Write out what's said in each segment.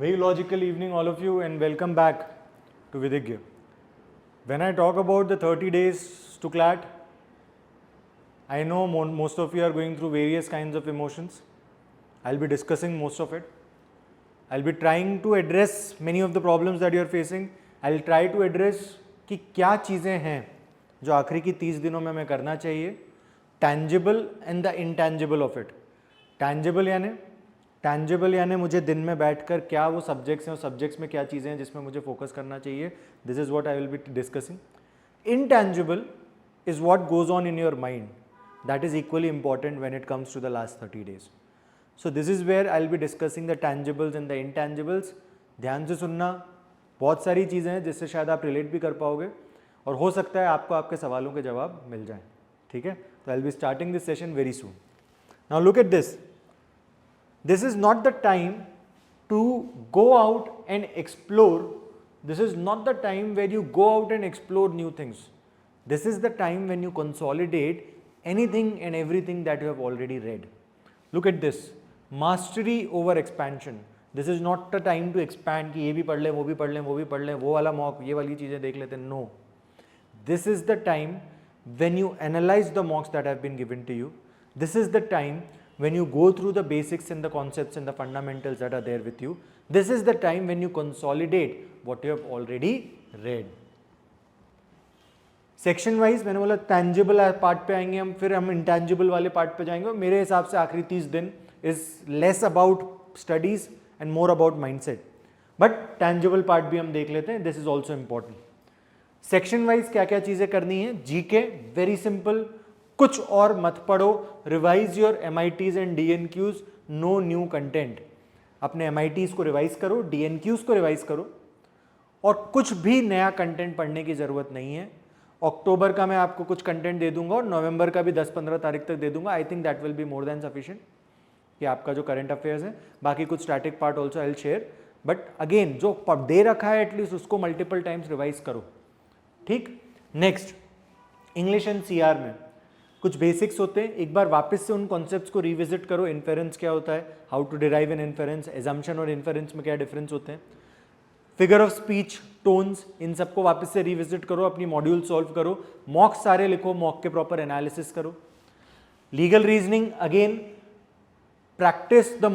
Very logical evening, all of you, and welcome back to Vidhya. When I talk about the 30 days to CLAT, I know most of you are going through various kinds of emotions. I'll be discussing most of it. I'll be trying to address many of the problems that you are facing. I'll try to address कि क्या चीज़ें हैं जो आखिरी की 30 दिनों में हमें करना चाहिए, tangible and the intangible of it. Tangible यानी मुझे दिन में बैठकर क्या वो सब्जेक्ट्स हैं, और सब्जेक्ट्स में क्या चीज़ें हैं जिसमें मुझे फोकस करना चाहिए. This is what I will be discussing. Intangible is what goes on in your mind. That is equally important when it comes to the last 30 days. So this is where I will be discussing the tangibles and the intangibles. ध्यान से सुनना, बहुत सारी चीज़ें हैं जिससे शायद आप रिलेट भी कर पाओगे और हो सकता है आपको आपके सवालों के जवाब मिल जाएं. ठीक है, तो आई will be starting this session very soon. Now look at this. This is not the time to go out and explore. This is not the time where you go out and explore new things. This is the time when you consolidate anything and everything that you have already read. Look at this. Mastery over expansion. This is not the time to expand कि ये भी पढ़ लें, वो भी पढ़ लें, वो भी पढ़ लें, वो वाला मॉक, ये वाली चीज़ें देख लेते हैं. No. This is the time when you analyze the mocks that have been given to you. This is the time when you go through the basics and the concepts and the fundamentals that are there with you. This is the time when you consolidate what you have already read. Section wise मैंने बोला tangible part पे आएंगे हम, फिर हम intangible वाले part पे जाएंगे. मेरे हिसाब से आखिरी 30 दिन is less about studies and more about mindset, but tangible part भी हम देख लेते हैं. This is also important. Section wise क्या क्या चीजें करनी है. जीके वेरी सिंपल, कुछ और मत पढ़ो. Revise your MITs and DNQs. No new content. अपने MITs को रिवाइज करो, DNQs को रिवाइज करो, और कुछ भी नया कंटेंट पढ़ने की जरूरत नहीं है. अक्टूबर का मैं आपको कुछ कंटेंट दे दूंगा और नवंबर का भी 10-15 तारीख तक दे दूंगा. I think that will be more than sufficient कि आपका जो करंट अफेयर्स है. बाकी कुछ static part also I will share, but again जो दे रखा है एटलीस्ट उसको मल्टीपल टाइम्स रिवाइज करो. ठीक. नेक्स्ट, इंग्लिश एंड CR में कुछ बेसिक्स होते हैं. एक बार वापस से उन कॉन्सेप्ट्स को रिविजिट करो. इन्फेरेंस क्या होता है, how to derive an inference, assumption और इन्फेरेंस में क्या डिफरेंस होते हैं, फिगर ऑफ स्पीच, टोन्स, इन सबको वापस से रिविजिट करो. अपनी मॉड्यूल सॉल्व करो. मॉक सारे लिखो, मॉक के प्रॉपर एनालिसिस करो. Legal reasoning again practice the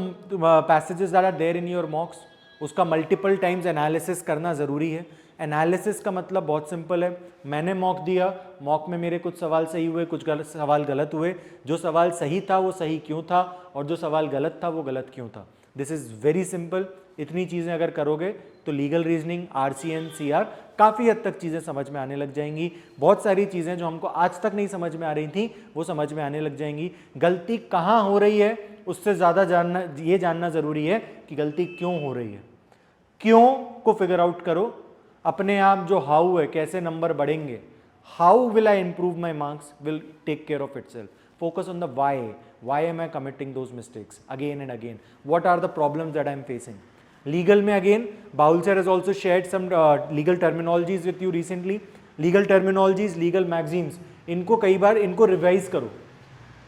passages that are there in your mocks. उसका मल्टीपल टाइम्स एनालिसिस करना ज़रूरी है. एनालिसिस का मतलब बहुत सिंपल है. मैंने मॉक दिया, मॉक में मेरे कुछ सवाल सही हुए, कुछ सवाल गलत हुए. जो सवाल सही था वो सही क्यों था, और जो सवाल गलत था वो गलत क्यों था. This is very simple. इतनी चीज़ें अगर करोगे तो लीगल रीजनिंग, RCN, CR काफ़ी हद तक चीज़ें समझ में आने लग जाएंगी. बहुत सारी चीज़ें जो हमको आज तक नहीं समझ में आ रही थी वो समझ में आने लग जाएंगी. गलती कहाँ हो रही है उससे ज़्यादा जानना ज़रूरी है कि गलती क्यों हो रही है. क्यों को फिगर आउट करो. अपने आप जो हाउ है, कैसे नंबर बढ़ेंगे, how will I improve my marks, will take care of itself. Focus on the why am I committing those mistakes again and again, what are the problems that I am facing. Legal में again बाउल sir has also shared some legal terminologies with you recently. Legal terminologies, legal magazines, इनको कई बार इनको revise करो.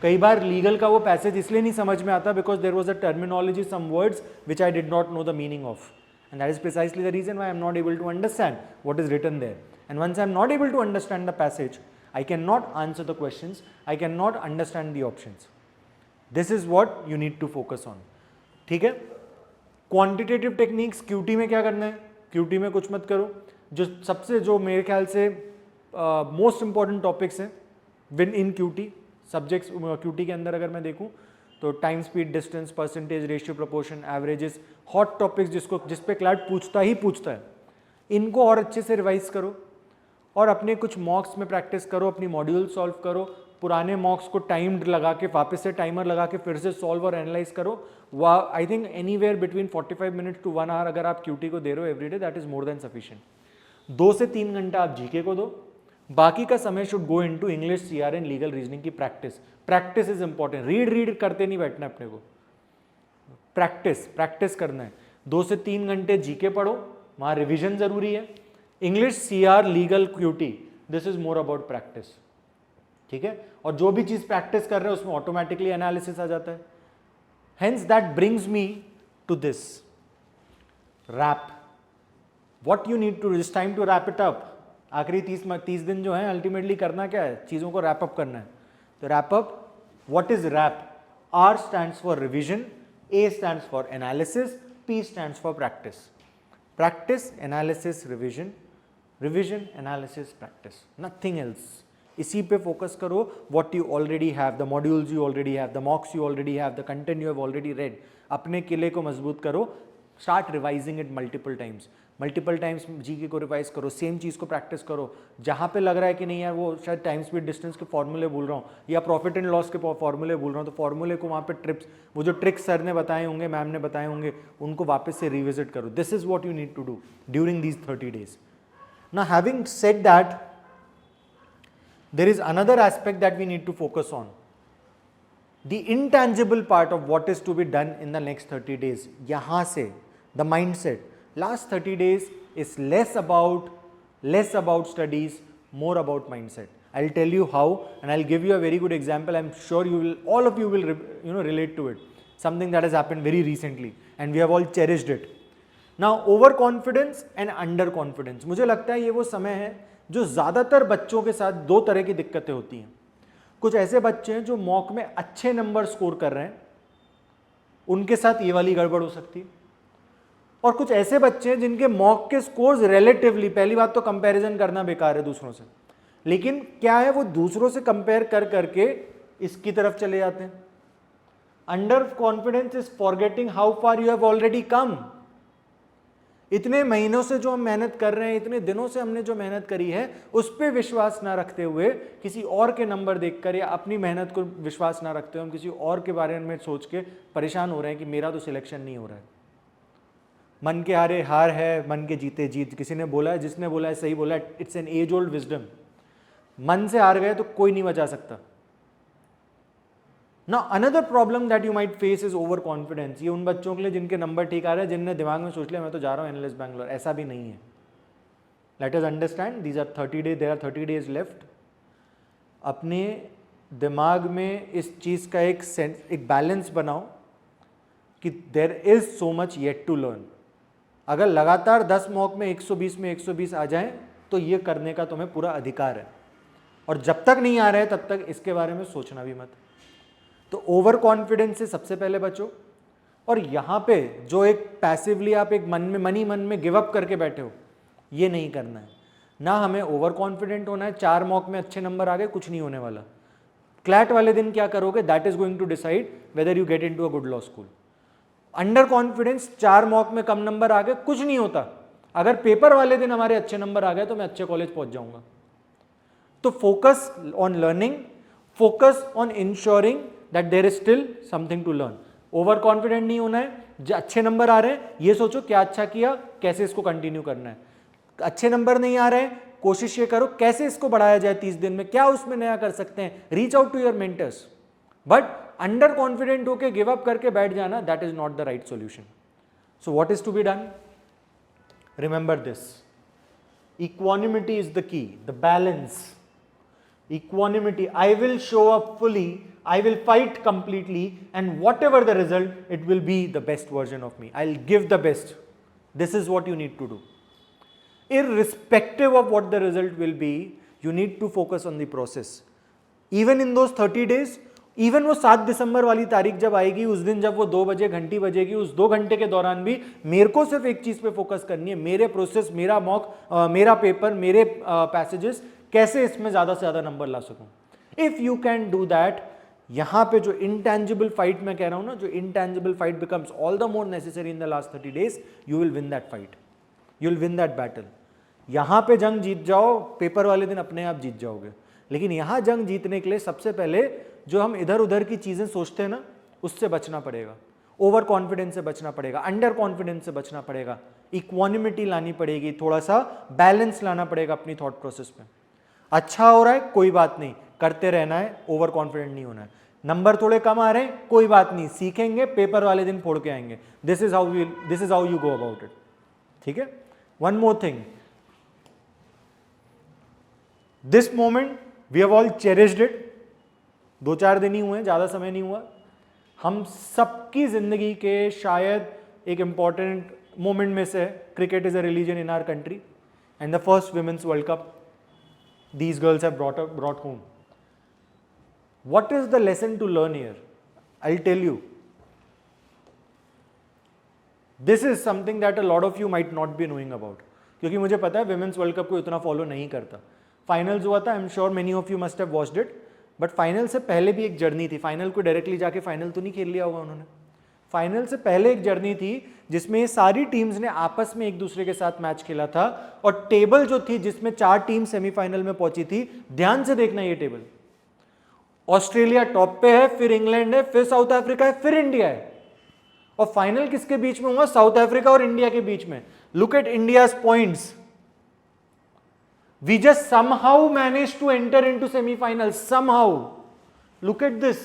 कई बार legal का वो passage इसलिए नहीं समझ में आता because there was a terminology, some words which I did not know the meaning of. And that is precisely the reason why I am not able to understand what is written there. And once I am not able to understand the passage, I cannot answer the questions, I cannot understand the options. This is what you need to focus on. ठीक है. Quantitative techniques, QT में क्या करना है. QT में कुछ मत करो. जो मेरे ख्याल से मोस्ट इंपॉर्टेंट टॉपिक्स हैं win in QT subjects, QT के अंदर अगर मैं देखूँ तो time, speed, distance, percentage, ratio, proportion, averages, hot topics जिस पे क्लैट पूछता है, इनको और अच्छे से रिवाइज करो और अपने कुछ मॉक्स में प्रैक्टिस करो. अपनी मॉड्यूल सॉल्व करो. पुराने मॉक्स को टाइम लगा के, वापस से टाइमर लगा के फिर से सॉल्व और एनालाइज करो. I think anywhere between 45 minutes to 1 hour अगर आप QT को दे रहे हो everyday, that is more than sufficient. 2 से 3 घंटा आप जीके को दो. बाकी का समय should go into English, CR and legal reasoning की practice. Practice is important. Read करते नहीं बैठना अपने को. प्रैक्टिस करना है. 2 से 3 घंटे जीके पढ़ो, वहाँ रिविजन जरूरी है. English, CR, legal, QT, this is more about practice. ठीक है. और जो भी चीज प्रैक्टिस कर रहे हैं उसमें ऑटोमेटिकली एनालिसिस आ जाता है. Hence that brings me to this. Wrap, what you need to, it's time to wrap it up. आखिरी 30 दिन जो है अल्टीमेटली करना क्या है, चीज़ों को रैप अप करना है। तो wrap up, what is wrap? R stands for revision, A stands for analysis, P stands for practice. Practice, analysis, revision, revision, analysis, practice, nothing else. इसी पे फोकस करो, what you already have, the modules you already have, the mocks you already have, the content you have already read. अपने किले को मजबूत करो, start revising it multiple times GK को revise करो, सेम चीज़ को प्रैक्टिस करो। जहाँ पे लग रहा है कि नहीं यार वो शायद टाइम स्पीड डिस्टेंस के फॉर्मूले भूल रहा हूँ या प्रॉफिट एंड लॉस के फॉर्मूले भूल रहा हूँ, तो फॉर्मूले को वहाँ पे ट्रिप्स, वो जो ट्रिक्स सर ने बताए होंगे, मैम ने बताए होंगे, उनको वापस से रिविजिट करो। This is what you need to do during these 30 days. Now having said that, there is another aspect that we need to focus on, the intangible part of what is to be done in the next 30 days. यहाँ से the mindset, last 30 days is less about studies, more about mindset. I'll tell you how, and I'll give you a very good example. I'm sure you will, all of you will relate to it, something that has happened very recently and we have all cherished it. Now overconfidence and underconfidence, मुझे लगता है ये वो समय है जो ज़्यादातर बच्चों के साथ दो तरह की दिक्कतें होती हैं। कुछ ऐसे बच्चे हैं जो मॉक में अच्छे नंबर स्कोर कर रहे हैं, उनके साथ ये वाली गड़बड़ हो सकती है, और कुछ ऐसे बच्चे हैं जिनके मॉक के स्कोर्स रिलेटिवली, पहली बात तो कंपैरिजन करना बेकार है दूसरों से, लेकिन क्या है वो दूसरों से कंपेयर कर करके इसकी तरफ चले जाते हैं। Under confidence is forgetting how far you have already come. इतने महीनों से जो हम मेहनत कर रहे हैं, इतने दिनों से हमने जो मेहनत करी है, उस पर विश्वास ना रखते हुए किसी और के नंबर देखकर या अपनी मेहनत को विश्वास ना रखते हुए हम किसी और के बारे में सोच के परेशान हो रहे हैं कि मेरा तो सिलेक्शन नहीं हो रहा है। मन के हारे हार है, मन के जीते जीत। किसी ने बोला है, जिसने बोला है सही बोला है, it's an age old wisdom. मन से हार गए तो कोई नहीं बचा सकता। Now another problem that you might face is over confidence. ये उन बच्चों के लिए जिनके नंबर ठीक आ रहे हैं, जिनने दिमाग में सोच लिया मैं तो जा रहा हूँ एनएलएस बैंगलोर, ऐसा भी नहीं है। Let us understand these are 30 days, there are 30 days left. अपने दिमाग में इस चीज़ का एक बैलेंस बनाओ कि there is so much yet to learn. अगर लगातार 10 मॉक में 120 में 120 आ जाएं तो ये करने का तुम्हें पूरा अधिकार है, और जब तक नहीं आ रहे तब तक इसके बारे में सोचना भी मत। तो ओवर कॉन्फिडेंस से सबसे पहले बचो। और यहाँ पे जो एक पैसिवली आप एक मन में गिव अप करके बैठे हो, ये नहीं करना है। ना हमें ओवर कॉन्फिडेंट होना है। 4 मॉक में अच्छे नंबर आ गए, कुछ नहीं होने वाला। क्लैट वाले दिन क्या करोगे, that is going to decide whether you get into a good law school. Under confident, 4 mock में कम नंबर आ गए, कुछ नहीं होता। अगर पेपर वाले दिन हमारे अच्छे नंबर आ गए तो मैं अच्छे कॉलेज पहुंच जाऊंगा। तो focus on learning, focus on ensuring that there is still something to learn. Over confident नहीं होना है। जो अच्छे नंबर आ रहे हैं ये सोचो क्या अच्छा किया, कैसे इसको कंटिन्यू करना है। अच्छे नंबर नहीं आ रहे हैं, कोशिश ये करो कैसे इसको बढ़ाया जाए 30 दिन में, क्या उसमें नया कर सकते हैं। Reach out to your mentors. But under confident होके गिव अप करके बैठ जाना, that is not the right solution. So what is to be done? Remember this, equanimity is the key, the balance. Equanimity, I will show up fully, I will fight completely, and whatever the result, it will be the best version of me. I'll give the best. This is what you need to do. Irrespective of what the result will be, you need to focus on the process. Even in those 30 days, even वो 7 दिसंबर वाली तारीख जब आएगी, उस दिन जब वो 2 बजे घंटी बजेगी, उस 2 घंटे के दौरान भी मेरे को सिर्फ एक चीज़ पे फोकस करनी है, मेरे प्रोसेस, मेरा मॉक, मेरा पेपर, मेरे पैसेजेस, कैसे इसमें ज़्यादा से ज़्यादा नंबर ला सकूं। If you can do that, यहाँ पे जो इंटेंजिबल फाइट मैं कह रहा हूँ ना, जो intangible fight becomes all the more necessary in the last 30 days, you will win that fight, you will win that battle. यहाँ पे जंग जीत जाओ, पेपर वाले दिन अपने आप जीत जाओगे। लेकिन यहाँ जंग जीतने के लिए सबसे पहले जो हम इधर उधर की चीज़ें सोचते हैं ना, उससे बचना पड़ेगा। ओवर कॉन्फिडेंस से बचना पड़ेगा, अंडर कॉन्फिडेंस से बचना पड़ेगा, इक्वानिमिटी लानी पड़ेगी, थोड़ा सा बैलेंस लाना पड़ेगा अपनी थॉट प्रोसेस में। अच्छा हो रहा है कोई बात नहीं, करते रहना है, ओवर कॉन्फिडेंट नहीं होना है। नंबर थोड़े कम आ रहे हैं कोई बात नहीं, सीखेंगे, पेपर वाले दिन फोड़ के आएंगे। This is how you go about it. ठीक है। One more thing, this moment we have all cherished it. 2-4 दिन ही हुए, ज्यादा समय नहीं हुआ। हम सबकी जिंदगी के शायद एक इंपॉर्टेंट मोमेंट में से है, cricket is a religion in our country and the first women's world cup these girls have brought home. What is the lesson to learn here? I'll tell you. This is something that a lot of you might not be knowing about. क्योंकि मुझे पता है women's world cup को इतना follow नहीं करता. Finals हुआ था, I am sure many of you must have watched it, but final से पहले भी एक जर्नी थी. फाइनल को डायरेक्टली जाके फाइनल तो नहीं खेल लिया होगा उन्होंने. फाइनल से पहले एक जर्नी थी जिसमें ये सारी टीम्स ने आपस में एक दूसरे के साथ मैच खेला था, और टेबल जो थी जिसमें 4 टीम सेमीफाइनल में पहुंची थी, ध्यान से देखना ये टेबल. ऑस्ट्रेलिया टॉप पे है, फिर इंग्लैंड है, फिर साउथ अफ्रीका है, फिर इंडिया है. और फाइनल किसके बीच में हुआ? साउथ अफ्रीका और इंडिया के बीच में. Look at India's points. We just somehow manage to enter into semifinal. Somehow. Look at this.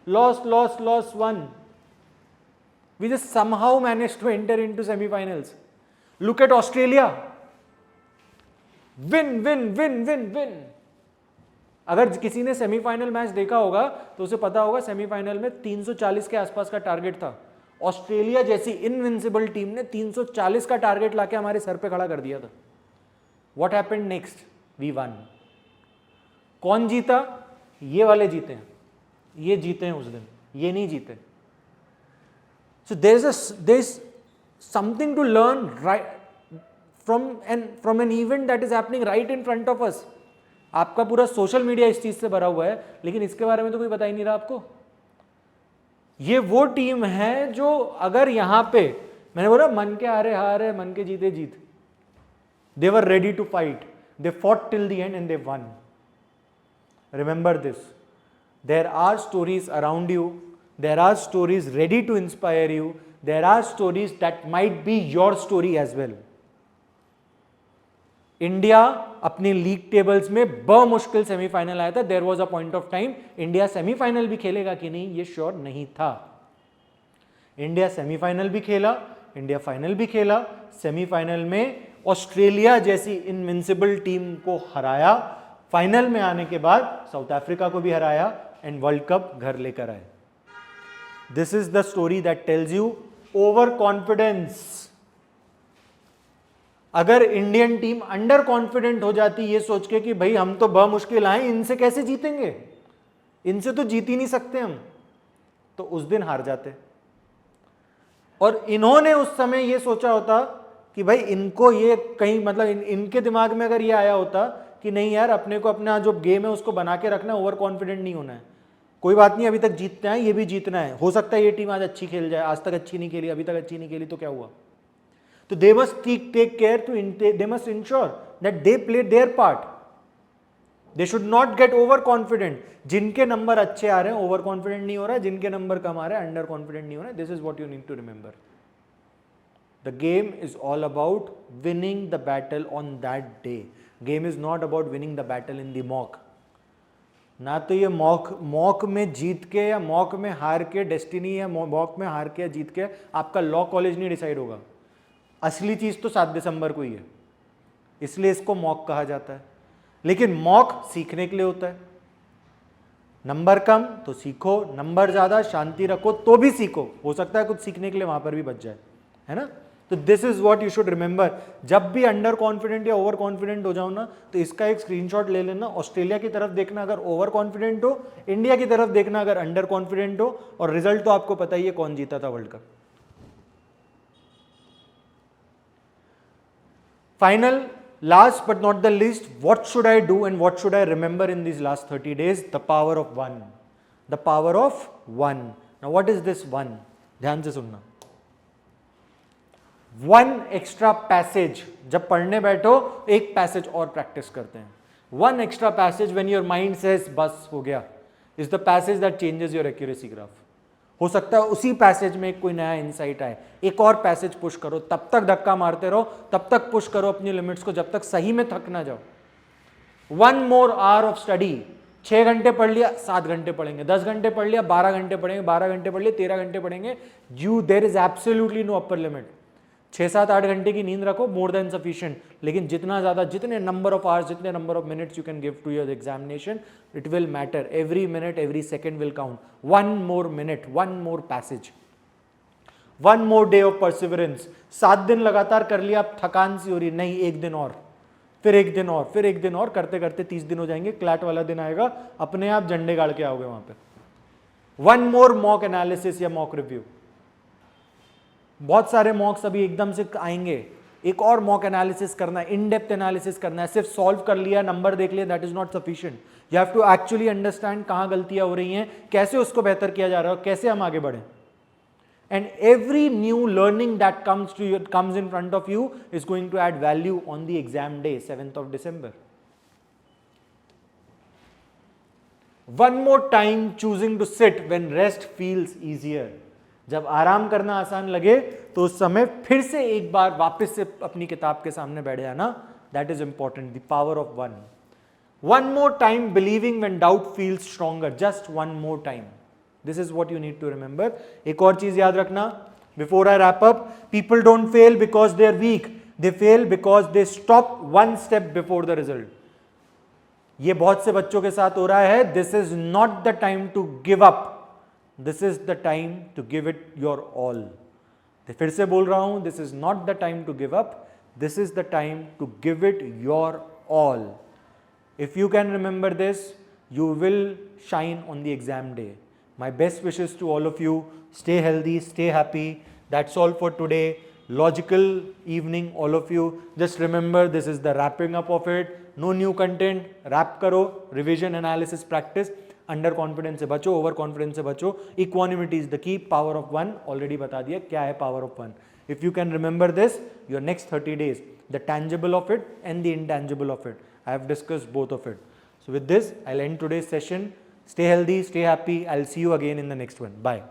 Loss 1. We just somehow managed to enter into semi-finals. Look at Australia. Win. अगर किसी ने semifinal match देखा होगा तो उसे पता होगा semifinal में 340 के आसपास का टारगेट था. ऑस्ट्रेलिया जैसी इनविंसिबल टीम ने 340 का टारगेट लाके हमारे सर पे खड़ा कर दिया था. What happened next? We won. कौन जीता? ये वाले जीते हैं. ये जीते हैं उस दिन, ये नहीं जीते. So there's something to learn right from an event that is happening right in front of us. आपका पूरा सोशल मीडिया इस चीज से भरा हुआ है, लेकिन इसके बारे में तो कोई बता ही नहीं रहा आपको. ये वो टीम है जो अगर यहां पे मैंने बोला मन के हारे हार है, मन के जीते जीत. They were ready to fight. They fought till the end and they won. Remember this. There are stories around you. There are stories ready to inspire you. There are stories that might be your story as well. India अपने league tables में बमुश्किल semifinal आया था. There was a point of time India semifinal भी खेलेगा कि नहीं ये श्योर नहीं था. इंडिया सेमीफाइनल भी खेला, इंडिया फाइनल भी खेला. सेमीफाइनल में ऑस्ट्रेलिया जैसी इनविंसिबल टीम को हराया. फाइनल में आने के बाद साउथ अफ्रीका को भी हराया एंड वर्ल्ड कप घर लेकर आए. This is the story that tells you overconfidence. अगर इंडियन टीम अंडर कॉन्फिडेंट हो जाती ये सोच के कि भाई हम तो बमुश्किल आए, इनसे कैसे जीतेंगे, इनसे तो जीत ही नहीं सकते हम, तो उस दिन हार जाते. और इन्होंने उस समय ये सोचा होता कि भाई इनको ये कहीं मतलब इनके दिमाग में अगर ये आया होता कि नहीं यार अपने को अपना जो गेम है उसको बना के रखना है, ओवर कॉन्फिडेंट नहीं होना है. कोई बात नहीं, अभी तक जीतना है, ये भी जीतना है. हो सकता है ये टीम आज अच्छी खेल जाए, आज तक अच्छी नहीं खेली, अभी तक अच्छी नहीं खेली तो क्या हुआ. तो they must take care to they must ensure that they play their part. They should not get over confident. जिनके नंबर अच्छे आ रहे हैं ओवर कॉन्फिडेंट नहीं हो रहा है, जिनके नंबर कम आ रहे हैं अंडर कॉन्फिडेंट नहीं हो रहा है. This is what you need to remember. The game is all about winning the battle on that day. Game is not about winning the battle in the mock. ना तो ये mock में जीत के या मॉक में हार के डेस्टिनी या मॉक में हार के या जीत के आपका लॉ कॉलेज नहीं डिसाइड होगा. असली चीज तो 7 दिसंबर को ही है, इसलिए इसको मॉक कहा जाता है. लेकिन मॉक सीखने के लिए होता है. नंबर कम तो सीखो, नंबर ज्यादा शांति रखो तो भी सीखो. हो सकता है कुछ सीखने के लिए वहां पर भी बच जाए, है ना. तो this is what you should remember. जब भी अंडर कॉन्फिडेंट या ओवर कॉन्फिडेंट हो जाओ ना, तो इसका एक स्क्रीनशॉट ले लेना. ऑस्ट्रेलिया की तरफ देखना अगर ओवर कॉन्फिडेंट हो, इंडिया की तरफ देखना अगर अंडर कॉन्फिडेंट हो, और रिजल्ट तो आपको पता ही है कौन जीता था world cup. Final, last but not the least, what should I do and what should I remember in this last 30 days? The power of one. The power of one. Now what is this one? ध्यान से सुनना. One extra passage. जब पढ़ने बैठो एक passage और practice करते हैं. One extra passage when your mind says बस हो गया, is the passage that changes your accuracy graph. हो सकता है उसी पैसेज में कोई नया इंसाइट आए, एक और पैसेज पुश करो. तब तक धक्का मारते रहो, तब तक पुश करो अपनी लिमिट्स को, जब तक सही में थक ना जाओ. 1 more hour ऑफ स्टडी. 6 घंटे पढ़ लिया, 7 घंटे पढ़ेंगे. 10 घंटे पढ़ लिया, 12 घंटे पढ़ेंगे. 12 घंटे पढ़ लिया, 13 घंटे पढ़ेंगे. There is absolutely no upper limit. 6-7-8 घंटे की नींद रखो, मोर देन सफिशिएंट. लेकिन जितना ज्यादा, जितने नंबर ऑफ आवर्स, जितने number of minutes you can give to your examination, it will matter. Every minute, every second will count. 1 more minute, 1 more passage. 1 more day of perseverance. 7 दिन लगातार कर लिया, अब थकान सी हो रही, नहीं 1 दिन और, फिर 1 दिन और, फिर 1 दिन और, करते करते 30 दिन हो जाएंगे, क्लैट वाला दिन आएगा, अपने आप झंडे गाड़ के आओगे वहां पे. 1 more mock analysis या mock review. बहुत सारे मॉक्स अभी एकदम से आएंगे, एक और मॉक एनालिसिस करना है, इन डेप्थ एनालिसिस करना है. सिर्फ सॉल्व कर लिया, नंबर देख लिया, that is not sufficient. You have to actually understand कहां गलतियां हो रही हैं, कैसे उसको बेहतर किया जा रहा है, कैसे हम आगे बढ़े. And every new learning that comes in front of you is going to add value on the exam day, 7th of December. One more time choosing to sit when rest feels easier. जब आराम करना आसान लगे तो उस समय फिर से एक बार वापस से अपनी किताब के सामने बैठ जाना, that is important. The power of 1. One more time believing when doubt feels stronger. Just one more time. This is what you need to remember. एक और चीज याद रखना before I wrap up. People don't fail because they are weak. They fail because they stop one step before the result. ये बहुत से बच्चों के साथ हो रहा है. This is not the time to give up. This is the time to give it your all. फिर से बोल रहा हूं, this is not the time to give up. This is the time to give it your all. If you can remember this, you will shine on the exam day. My best wishes to all of you. Stay healthy, stay happy. That's all for today. Logical evening, all of you. Just remember, this is the wrapping up of it. No new content. Wrap karo, revision, analysis, practice. Under confidence से बचो, over confidence से बचो. Equanimity is the की. Power of 1 already बता दिया क्या है power of 1. If you can remember this, your next 30 days, the tangible of it and the intangible of it, I have discussed both of it. So with this, I'll end today's session. Stay healthy, stay happy. I'll see you again in the next one. Bye.